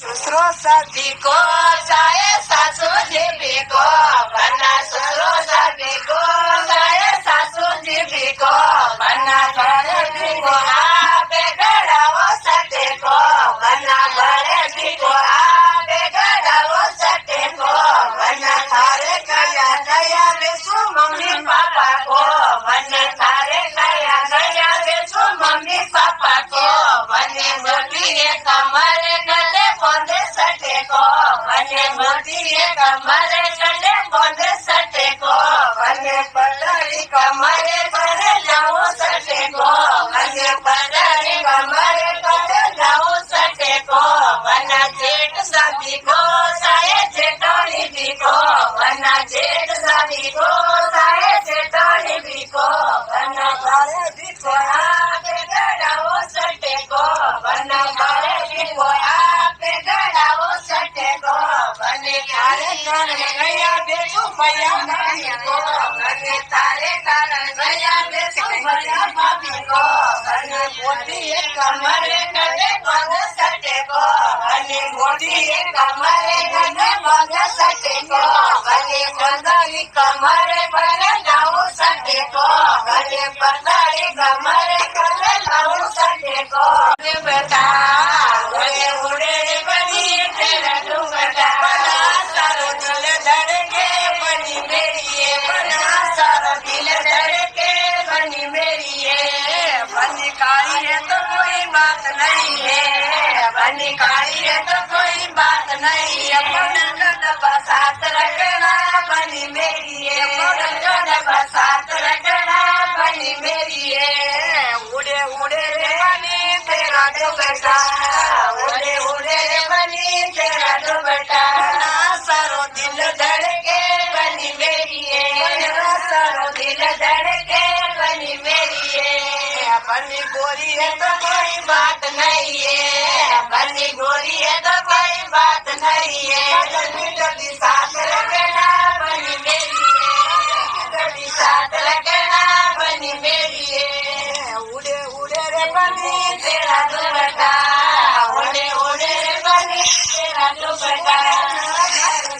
ससुरो सभी को चाहे सासू जी भी को बना ससुरो सभी को चाहे सासू जी भी को बना घरे भी को आपे गड़ावो सटे को बना घरे भी को आपे गड़ावो सटे को बना थारे कया गया बेसु मम्मी पापा को बने थारे कया गया बेसु मम्मी पापा को बने मोटी कमरे गले बोंदे सटे को बने मोटी कमरे गले बोंदे सटे को बने पतली कमरे गले जाओ सटे को बने पतली कमरे गले जाओ सटे को बना जेठ सभी को चाहे जेठोनी भी को बना जेठ सभी को चाहे जेठोनी भी को बना घरे भी को आके गड़ाओ सटे को बना घरे भी को आके गड़ाओ सटे को बने थारे कारण गया बेचू भैया भाभी को बने तारे कारण गया बेचू भैया भाभी को बने मोटी कमरे गले बंद सटे को बने मोटी कमरे गले बंद सटे को बने पतली कमरे गले जाओ सटे को बने पतली कमरे गले जाओ सटे को बेटा उड़े उड़े बनी तेरा दुपट्टा बना सारो दिल धड़के बनी मेरी बना सारा दिल धड़के बनी मेरी बनी काली है तो कोई बात नहीं है बनी काली है तो कोई बात नहीं है डब्बा साथ रखना बनी मेरी डब्बा साथ रखना बनी मेरी उड़े उड़े रे बनी तेरा दुपट्टा उड़े उड़े रे बनी तेरा दुपट्टा सारो दिल धड़के बनी मेरी सारो दिल धड़के बनी मेरी बनी गोरी है तो कोई बात नहीं है बनी गोरी है तो कोई बात नहीं है जल्दी साथ रखना बनी मेरी जल्दी साथ रखना बनी मेरी उड़े उड़े रे बनी तेरा दुपट्टा उड़े उड़े रे बनी तेरा दुपट्टा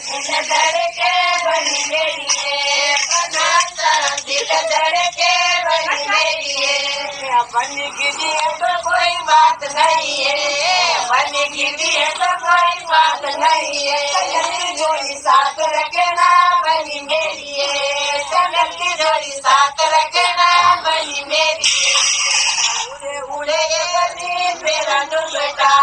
दिल धड़के बनी मेरी दिल धड़के बनी मेरी बनी गिरी है तो कोई बात नहीं है बनी गिरी है तो कोई बात नहीं है चंदन की जोड़ी साथ रखना बनी मेरी चंदन की जोड़ी साथ रखना बनी मेरी उड़े उड़े ये बनी मेरा दुपट्टा